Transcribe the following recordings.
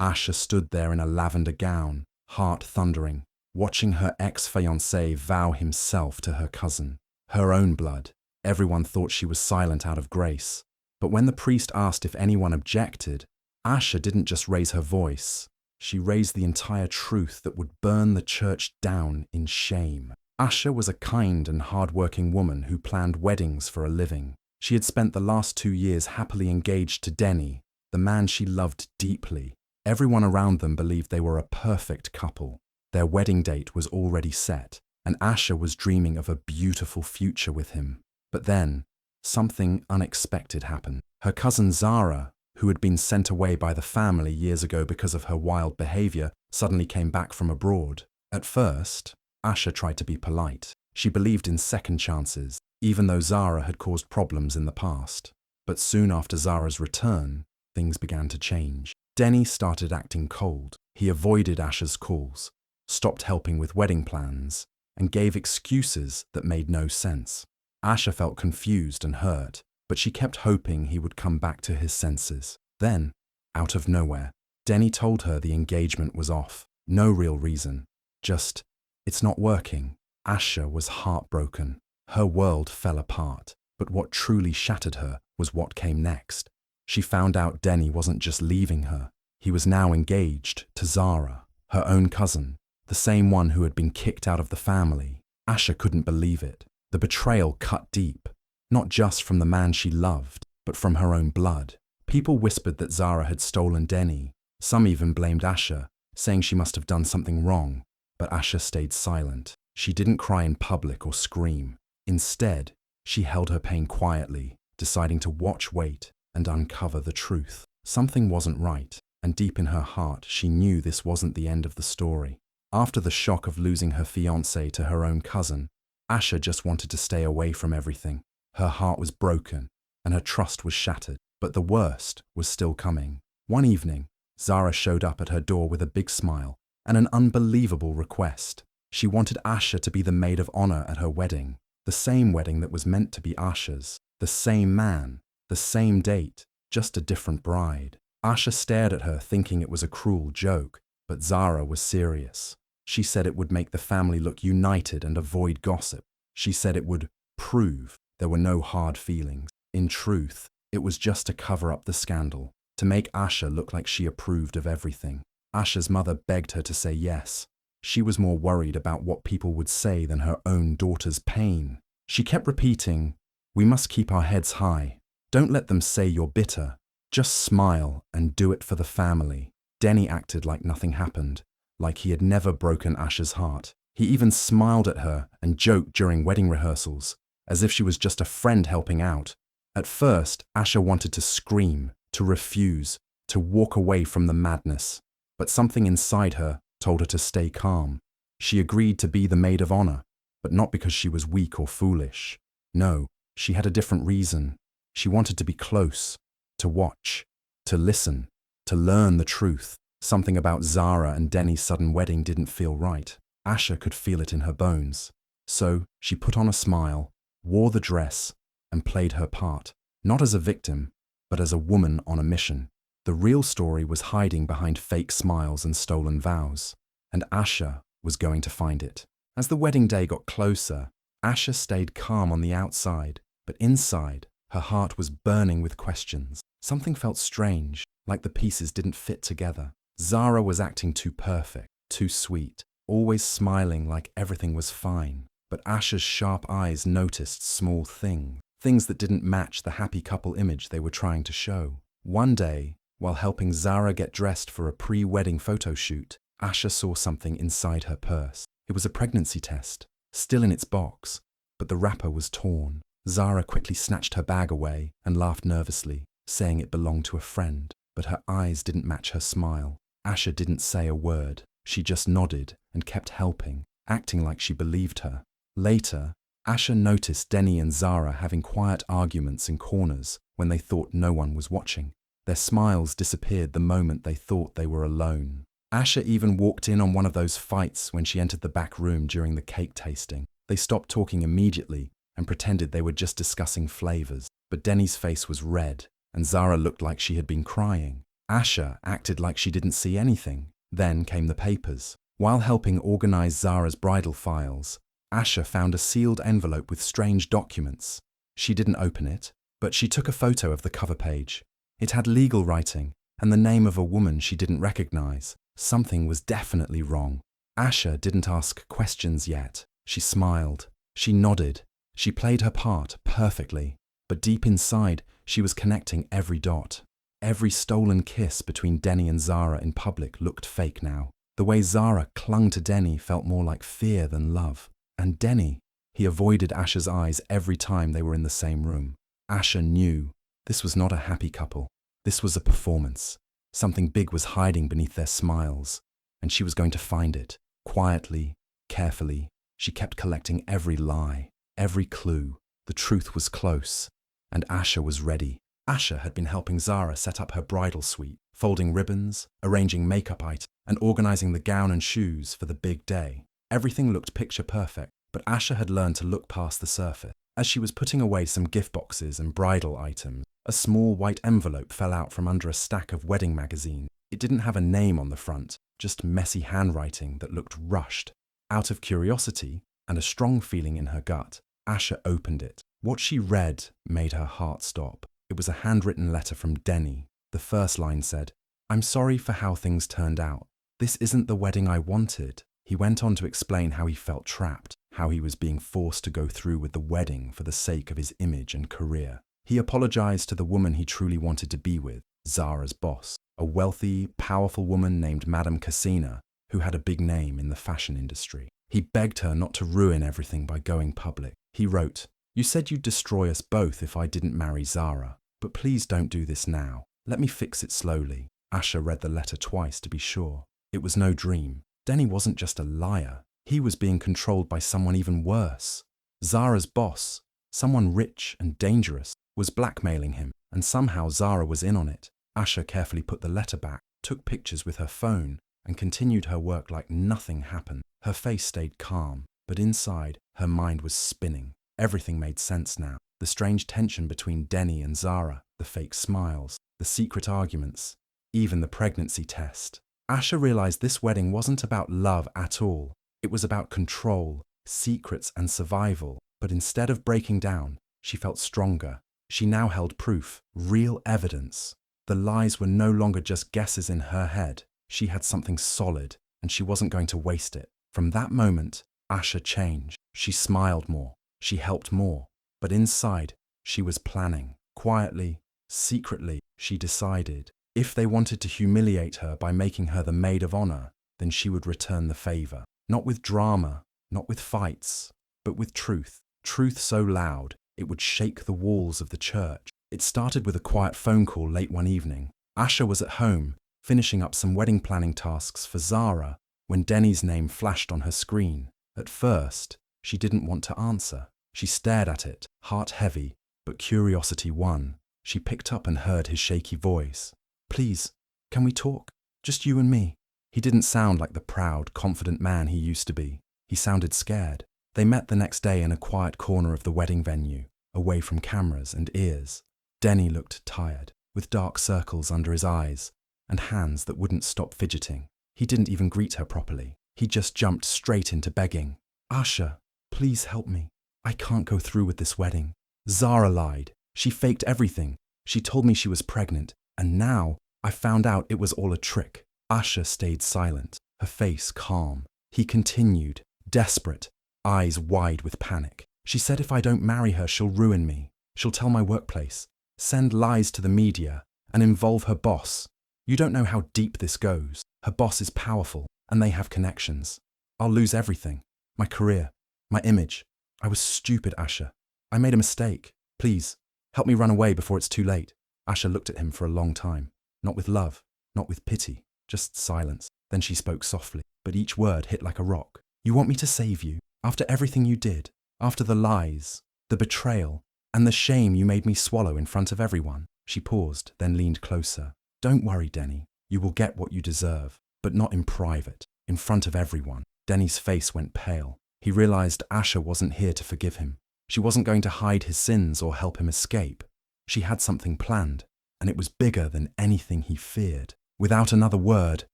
Asha stood there in a lavender gown, heart thundering, watching her ex-fiancé vow himself to her cousin, her own blood. Everyone thought she was silent out of grace. But when the priest asked if anyone objected, Asha didn't just raise her voice. She raised the entire truth that would burn the church down in shame. Asha was a kind and hard-working woman who planned weddings for a living. She had spent the last 2 years happily engaged to Denny, the man she loved deeply. Everyone around them believed they were a perfect couple. Their wedding date was already set, and Asha was dreaming of a beautiful future with him. But then, something unexpected happened. Her cousin Zara, who had been sent away by the family years ago because of her wild behavior, suddenly came back from abroad. At first, Asha tried to be polite. She believed in second chances, even though Zara had caused problems in the past. But soon after Zara's return, things began to change. Denny started acting cold. He avoided Asha's calls, stopped helping with wedding plans, and gave excuses that made no sense. Asha felt confused and hurt, but she kept hoping he would come back to his senses. Then, out of nowhere, Denny told her the engagement was off. No real reason. Just, it's not working. Asha was heartbroken. Her world fell apart. But what truly shattered her was what came next. She found out Denny wasn't just leaving her. He was now engaged to Zara, her own cousin, the same one who had been kicked out of the family. Asha couldn't believe it. The betrayal cut deep, not just from the man she loved, but from her own blood. People whispered that Zara had stolen Denny. Some even blamed Asha, saying she must have done something wrong. But Asha stayed silent. She didn't cry in public or scream. Instead, she held her pain quietly, deciding to watch, wait, and uncover the truth. Something wasn't right, and deep in her heart, she knew this wasn't the end of the story. After the shock of losing her fiancé to her own cousin, Asha just wanted to stay away from everything. Her heart was broken, and her trust was shattered. But the worst was still coming. One evening, Zara showed up at her door with a big smile and an unbelievable request. She wanted Asha to be the maid of honor at her wedding, the same wedding that was meant to be Asha's, the same man, the same date, just a different bride. Asha stared at her thinking it was a cruel joke, but Zara was serious. She said it would make the family look united and avoid gossip. She said it would prove there were no hard feelings. In truth, it was just to cover up the scandal, to make Asha look like she approved of everything. Asha's mother begged her to say yes. She was more worried about what people would say than her own daughter's pain. She kept repeating, "We must keep our heads high. Don't let them say you're bitter. Just smile and do it for the family." Denny acted like nothing happened, like he had never broken Asha's heart. He even smiled at her and joked during wedding rehearsals, as if she was just a friend helping out. At first, Asha wanted to scream, to refuse, to walk away from the madness. But something inside her told her to stay calm. She agreed to be the maid of honor, but not because she was weak or foolish. No, she had a different reason. She wanted to be close, to watch, to listen, to learn the truth. Something about Zara and Denny's sudden wedding didn't feel right. Asha could feel it in her bones. So she put on a smile, wore the dress, and played her part, not as a victim, but as a woman on a mission. The real story was hiding behind fake smiles and stolen vows, and Asha was going to find it. As the wedding day got closer, Asha stayed calm on the outside, but inside, her heart was burning with questions. Something felt strange, like the pieces didn't fit together. Zara was acting too perfect, too sweet, always smiling like everything was fine. But Asha's sharp eyes noticed small things that didn't match the happy couple image they were trying to show. One day, while helping Zara get dressed for a pre-wedding photo shoot, Asha saw something inside her purse. It was a pregnancy test, still in its box, but the wrapper was torn. Zara quickly snatched her bag away and laughed nervously, saying it belonged to a friend, but her eyes didn't match her smile. Asha didn't say a word. She just nodded and kept helping, acting like she believed her. Later, Asha noticed Denny and Zara having quiet arguments in corners when they thought no one was watching. Their smiles disappeared the moment they thought they were alone. Asha even walked in on one of those fights when she entered the back room during the cake tasting. They stopped talking immediately and pretended they were just discussing flavors. But Denny's face was red, and Zara looked like she had been crying. Asha acted like she didn't see anything. Then came the papers. While helping organize Zara's bridal files, Asha found a sealed envelope with strange documents. She didn't open it, but she took a photo of the cover page. It had legal writing and the name of a woman she didn't recognize. Something was definitely wrong. Asha didn't ask questions yet. She smiled. She nodded. She played her part perfectly. But deep inside, she was connecting every dot. Every stolen kiss between Denny and Zara in public looked fake now. The way Zara clung to Denny felt more like fear than love. And Denny, he avoided Asha's eyes every time they were in the same room. Asha knew this was not a happy couple. This was a performance. Something big was hiding beneath their smiles, and she was going to find it. Quietly, carefully, she kept collecting every lie, every clue. The truth was close, and Asha was ready. Asha had been helping Zara set up her bridal suite, folding ribbons, arranging makeup items, and organizing the gown and shoes for the big day. Everything looked picture perfect, but Asha had learned to look past the surface. As she was putting away some gift boxes and bridal items, a small white envelope fell out from under a stack of wedding magazines. It didn't have a name on the front, just messy handwriting that looked rushed. Out of curiosity and a strong feeling in her gut, Asha opened it. What she read made her heart stop. It was a handwritten letter from Denny. The first line said, "I'm sorry for how things turned out. This isn't the wedding I wanted." He went on to explain how he felt trapped, how he was being forced to go through with the wedding for the sake of his image and career. He apologized to the woman he truly wanted to be with, Zara's boss, a wealthy, powerful woman named Madame Cassina, who had a big name in the fashion industry. He begged her not to ruin everything by going public. He wrote, "You said you'd destroy us both if I didn't marry Zara, but please don't do this now. Let me fix it slowly." Asha read the letter twice to be sure. It was no dream. Denny wasn't just a liar. He was being controlled by someone even worse. Zara's boss, someone rich and dangerous, was blackmailing him, and somehow Zara was in on it. Asha carefully put the letter back, took pictures with her phone, and continued her work like nothing happened. Her face stayed calm, but inside, her mind was spinning. Everything made sense now. The strange tension between Denny and Zara, the fake smiles, the secret arguments, even the pregnancy test. Asha realized this wedding wasn't about love at all. It was about control, secrets, and survival. But instead of breaking down, she felt stronger. She now held proof, real evidence. The lies were no longer just guesses in her head. She had something solid, and she wasn't going to waste it. From that moment, Asha changed. She smiled more. She helped more. But inside, she was planning. Quietly, secretly, she decided if they wanted to humiliate her by making her the maid of honor, then she would return the favor. Not with drama, not with fights, but with truth. Truth so loud, it would shake the walls of the church. It started with a quiet phone call late one evening. Asha was at home, finishing up some wedding planning tasks for Zara, when Denny's name flashed on her screen. At first, she didn't want to answer. She stared at it, heart heavy, but curiosity won. She picked up and heard his shaky voice. "Please, can we talk? Just you and me." He didn't sound like the proud, confident man he used to be. He sounded scared. They met the next day in a quiet corner of the wedding venue, away from cameras and ears. Denny looked tired, with dark circles under his eyes, and hands that wouldn't stop fidgeting. He didn't even greet her properly. He just jumped straight into begging. "Asha, please help me. I can't go through with this wedding. Zara lied. She faked everything. She told me she was pregnant, and now I found out it was all a trick." Asha stayed silent, her face calm. He continued, desperate, eyes wide with panic. "She said if I don't marry her, she'll ruin me. She'll tell my workplace, send lies to the media, and involve her boss. You don't know how deep this goes. Her boss is powerful, and they have connections. I'll lose everything. My career, my image. I was stupid, Asha. I made a mistake. Please, help me run away before it's too late." Asha looked at him for a long time. Not with love, not with pity, just silence. Then she spoke softly, but each word hit like a rock. "You want me to save you? After everything you did? After the lies, the betrayal, and the shame you made me swallow in front of everyone?" She paused, then leaned closer. "Don't worry, Denny. You will get what you deserve, but not in private, in front of everyone." Denny's face went pale. He realized Asha wasn't here to forgive him. She wasn't going to hide his sins or help him escape. She had something planned, and it was bigger than anything he feared. Without another word,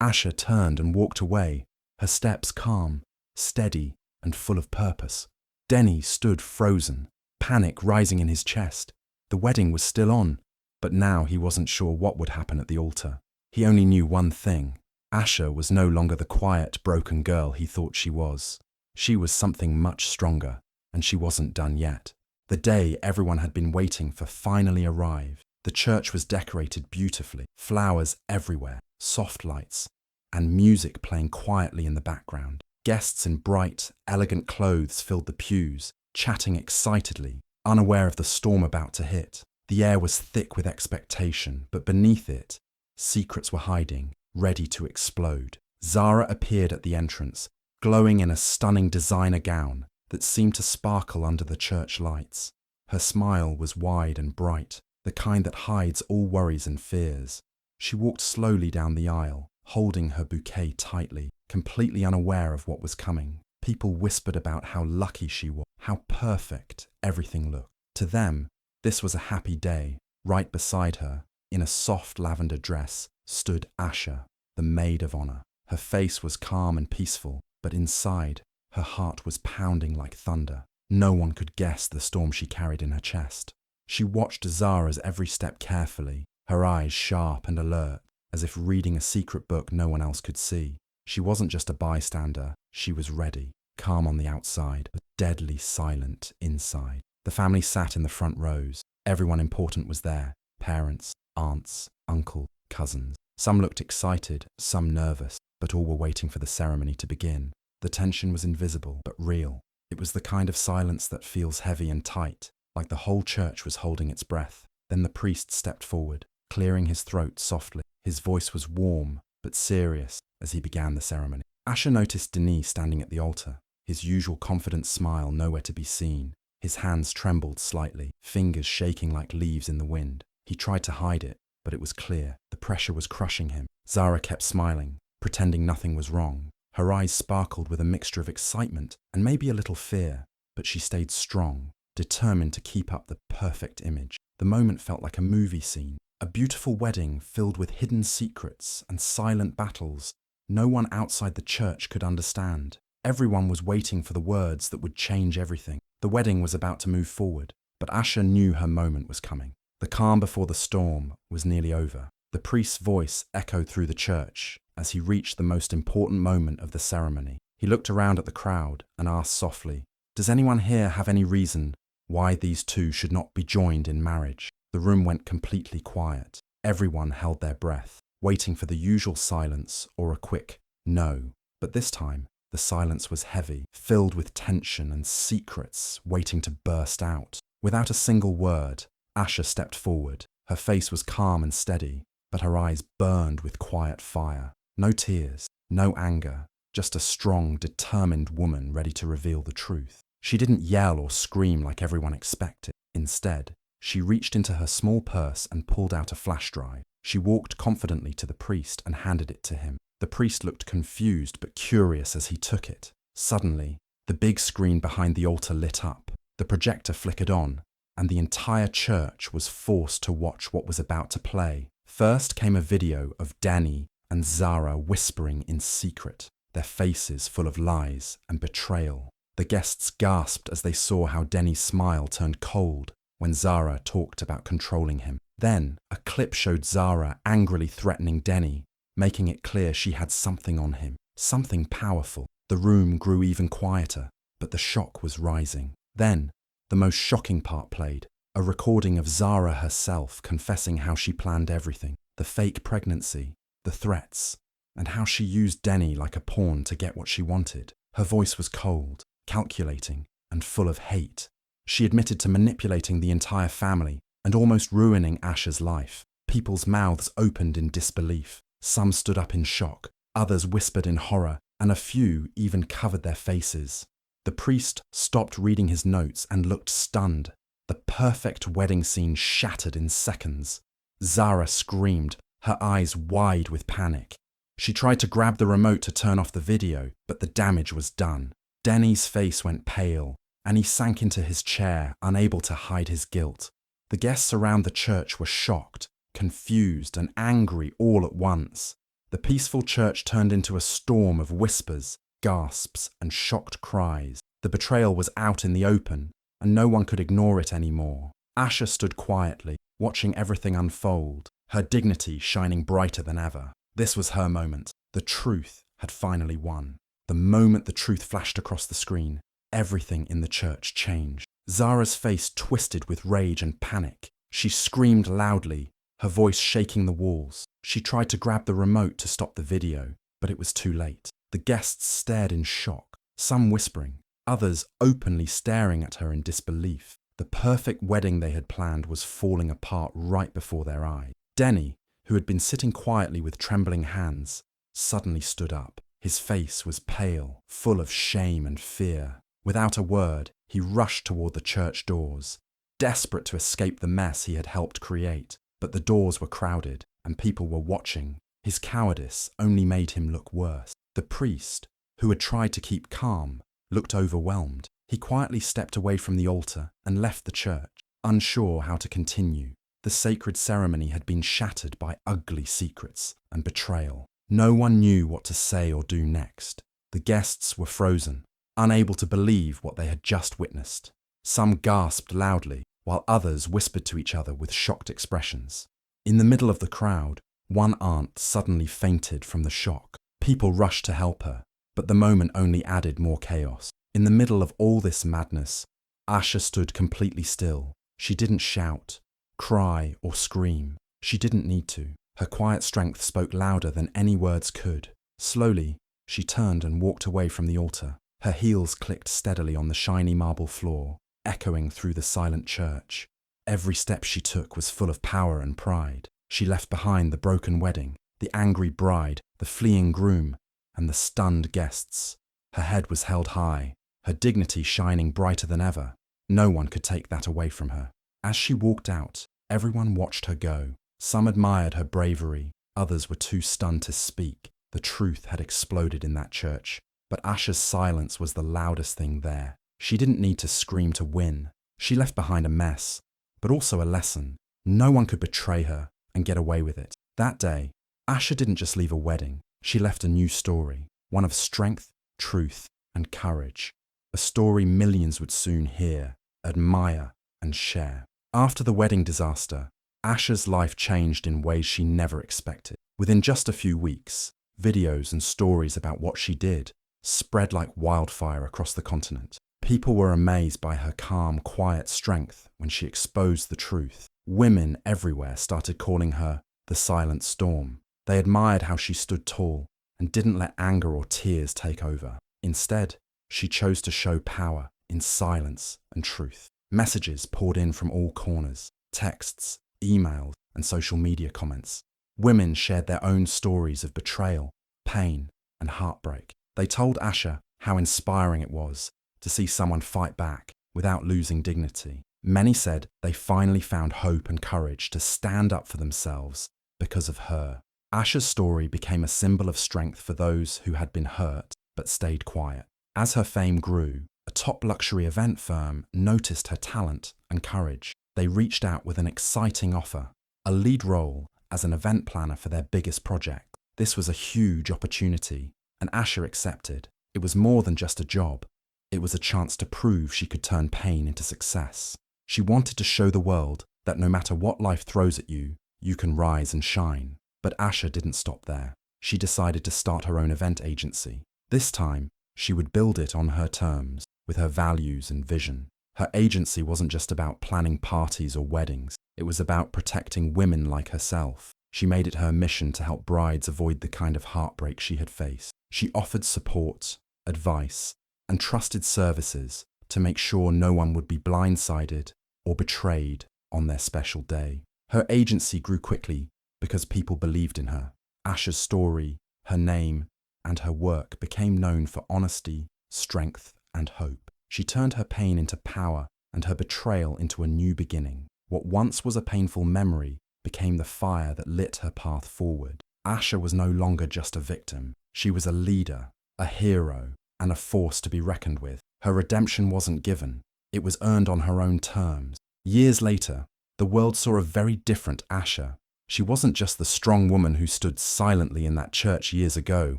Asha turned and walked away, her steps calm, steady, and full of purpose. Denny stood frozen, panic rising in his chest. The wedding was still on, but now he wasn't sure what would happen at the altar. He only knew one thing. Asha was no longer the quiet, broken girl he thought she was. She was something much stronger, and she wasn't done yet. The day everyone had been waiting for finally arrived. The church was decorated beautifully, flowers everywhere, soft lights, and music playing quietly in the background. Guests in bright, elegant clothes filled the pews, chatting excitedly, unaware of the storm about to hit. The air was thick with expectation, but beneath it, secrets were hiding, ready to explode. Zara appeared at the entrance, glowing in a stunning designer gown that seemed to sparkle under the church lights. Her smile was wide and bright, the kind that hides all worries and fears. She walked slowly down the aisle, holding her bouquet tightly, completely unaware of what was coming. People whispered about how lucky she was, how perfect everything looked. To them, this was a happy day. Right beside her, in a soft lavender dress, stood Asha, the maid of honor. Her face was calm and peaceful, but inside, her heart was pounding like thunder. No one could guess the storm she carried in her chest. She watched Zara's every step carefully, her eyes sharp and alert, as if reading a secret book no one else could see. She wasn't just a bystander, she was ready, calm on the outside, but deadly silent inside. The family sat in the front rows. Everyone important was there: parents, aunts, uncle, cousins. Some looked excited, some nervous, but all were waiting for the ceremony to begin. The tension was invisible, but real. It was the kind of silence that feels heavy and tight, like the whole church was holding its breath. Then the priest stepped forward, clearing his throat softly. His voice was warm, but serious as he began the ceremony. Asha noticed Denis standing at the altar, his usual confident smile nowhere to be seen. His hands trembled slightly, fingers shaking like leaves in the wind. He tried to hide it, but it was clear. The pressure was crushing him. Zara kept smiling, pretending nothing was wrong. Her eyes sparkled with a mixture of excitement and maybe a little fear, but she stayed strong, determined to keep up the perfect image. The moment felt like a movie scene, a beautiful wedding filled with hidden secrets and silent battles no one outside the church could understand. Everyone was waiting for the words that would change everything. The wedding was about to move forward, but Asha knew her moment was coming. The calm before the storm was nearly over. The priest's voice echoed through the church as he reached the most important moment of the ceremony. He looked around at the crowd and asked softly, "Does anyone here have any reason why these two should not be joined in marriage?" The room went completely quiet. Everyone held their breath, waiting for the usual silence or a quick no. But this time, the silence was heavy, filled with tension and secrets waiting to burst out. Without a single word, Asha stepped forward. Her face was calm and steady, but her eyes burned with quiet fire. No tears, no anger, just a strong, determined woman ready to reveal the truth. She didn't yell or scream like everyone expected. Instead, she reached into her small purse and pulled out a flash drive. She walked confidently to the priest and handed it to him. The priest looked confused but curious as he took it. Suddenly, the big screen behind the altar lit up. The projector flickered on, and the entire church was forced to watch what was about to play. First came a video of Danny and Zara whispering in secret, their faces full of lies and betrayal. The guests gasped as they saw how Denny's smile turned cold when Zara talked about controlling him. Then, a clip showed Zara angrily threatening Denny, making it clear she had something on him, something powerful. The room grew even quieter, but the shock was rising. Then, the most shocking part played, a recording of Zara herself confessing how she planned everything, the fake pregnancy, the threats, and how she used Denny like a pawn to get what she wanted. Her voice was cold, calculating, and full of hate. She admitted to manipulating the entire family and almost ruining Asha's life. People's mouths opened in disbelief. Some stood up in shock, others whispered in horror, and a few even covered their faces. The priest stopped reading his notes and looked stunned. The perfect wedding scene shattered in seconds. Zara screamed, her eyes wide with panic. She tried to grab the remote to turn off the video, but the damage was done. Denny's face went pale, and he sank into his chair, unable to hide his guilt. The guests around the church were shocked, confused and angry all at once. The peaceful church turned into a storm of whispers, gasps, and shocked cries. The betrayal was out in the open, and no one could ignore it anymore. Asha stood quietly, watching everything unfold, her dignity shining brighter than ever. This was her moment. The truth had finally won. The moment the truth flashed across the screen, everything in the church changed. Zara's face twisted with rage and panic. She screamed loudly, her voice shaking the walls. She tried to grab the remote to stop the video, but it was too late. The guests stared in shock, some whispering, others openly staring at her in disbelief. The perfect wedding they had planned was falling apart right before their eyes. Denny, who had been sitting quietly with trembling hands, suddenly stood up. His face was pale, full of shame and fear. Without a word, he rushed toward the church doors, desperate to escape the mess he had helped create. But the doors were crowded, and people were watching. His cowardice only made him look worse. The priest, who had tried to keep calm, looked overwhelmed. He quietly stepped away from the altar and left the church, unsure how to continue. The sacred ceremony had been shattered by ugly secrets and betrayal. No one knew what to say or do next. The guests were frozen, unable to believe what they had just witnessed. Some gasped loudly, while others whispered to each other with shocked expressions. In the middle of the crowd, one aunt suddenly fainted from the shock. People rushed to help her, but the moment only added more chaos. In the middle of all this madness, Asha stood completely still. She didn't shout, cry, or scream. She didn't need to. Her quiet strength spoke louder than any words could. Slowly, she turned and walked away from the altar. Her heels clicked steadily on the shiny marble floor, echoing through the silent church. Every step she took was full of power and pride. She left behind the broken wedding, the angry bride, the fleeing groom, and the stunned guests. Her head was held high, her dignity shining brighter than ever. No one could take that away from her. As she walked out, everyone watched her go. Some admired her bravery, others were too stunned to speak. The truth had exploded in that church, but Asha's silence was the loudest thing there. She didn't need to scream to win. She left behind a mess, but also a lesson. No one could betray her and get away with it. That day, Asha didn't just leave a wedding. She left a new story, one of strength, truth, and courage. A story millions would soon hear, admire, and share. After the wedding disaster, Asha's life changed in ways she never expected. Within just a few weeks, videos and stories about what she did spread like wildfire across the continent. People were amazed by her calm, quiet strength when she exposed the truth. Women everywhere started calling her the Silent Storm. They admired how she stood tall and didn't let anger or tears take over. Instead, she chose to show power in silence and truth. Messages poured in from all corners, texts, emails, and social media comments. Women shared their own stories of betrayal, pain, and heartbreak. They told Asha how inspiring it was to see someone fight back without losing dignity. Many said they finally found hope and courage to stand up for themselves because of her. Asha's story became a symbol of strength for those who had been hurt but stayed quiet. As her fame grew, a top luxury event firm noticed her talent and courage. They reached out with an exciting offer, a lead role as an event planner for their biggest project. This was a huge opportunity, and Asha accepted. It was more than just a job. It was a chance to prove she could turn pain into success. She wanted to show the world that no matter what life throws at you, you can rise and shine. But Asha didn't stop there. She decided to start her own event agency. This time, she would build it on her terms, with her values and vision. Her agency wasn't just about planning parties or weddings. It was about protecting women like herself. She made it her mission to help brides avoid the kind of heartbreak she had faced. She offered support, advice, and trusted services to make sure no one would be blindsided or betrayed on their special day. Her agency grew quickly because people believed in her. Asha's story, her name, and her work became known for honesty, strength, and hope. She turned her pain into power and her betrayal into a new beginning. What once was a painful memory became the fire that lit her path forward. Asha was no longer just a victim. She was a leader, a hero, and a force to be reckoned with. Her redemption wasn't given. It was earned on her own terms. Years later, the world saw a very different Asha. She wasn't just the strong woman who stood silently in that church years ago.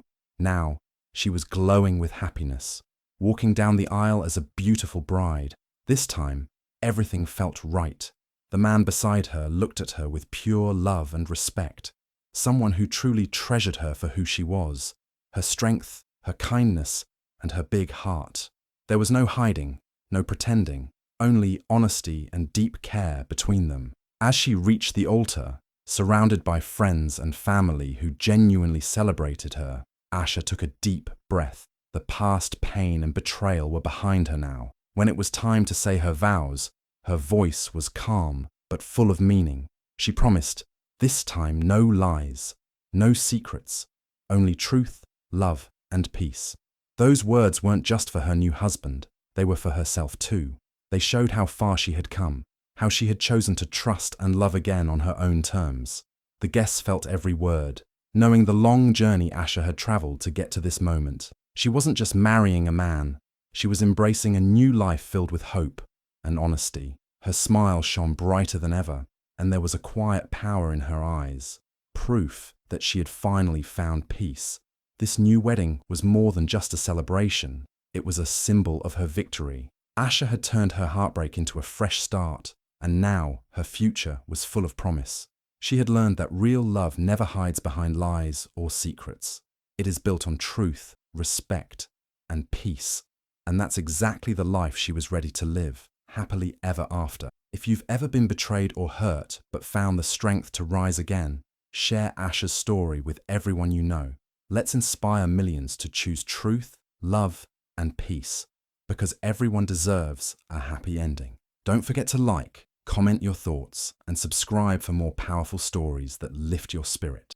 Now, she was glowing with happiness, walking down the aisle as a beautiful bride. This time, everything felt right. The man beside her looked at her with pure love and respect, someone who truly treasured her for who she was, her strength, her kindness, and her big heart. There was no hiding, no pretending, only honesty and deep care between them. As she reached the altar, surrounded by friends and family who genuinely celebrated her, Asha took a deep breath. The past pain and betrayal were behind her now. When it was time to say her vows, her voice was calm but full of meaning. She promised, this time no lies, no secrets, only truth, love, and peace. Those words weren't just for her new husband, they were for herself too. They showed how far she had come, how she had chosen to trust and love again on her own terms. The guests felt every word, knowing the long journey Asha had traveled to get to this moment. She wasn't just marrying a man, she was embracing a new life filled with hope and honesty. Her smile shone brighter than ever, and there was a quiet power in her eyes, proof that she had finally found peace. This new wedding was more than just a celebration, it was a symbol of her victory. Asha had turned her heartbreak into a fresh start, and now her future was full of promise. She had learned that real love never hides behind lies or secrets. It is built on truth, respect, and peace. And that's exactly the life she was ready to live, happily ever after. If you've ever been betrayed or hurt but found the strength to rise again, share Asha's story with everyone you know. Let's inspire millions to choose truth, love, and peace, because everyone deserves a happy ending. Don't forget to like, comment your thoughts, and subscribe for more powerful stories that lift your spirit.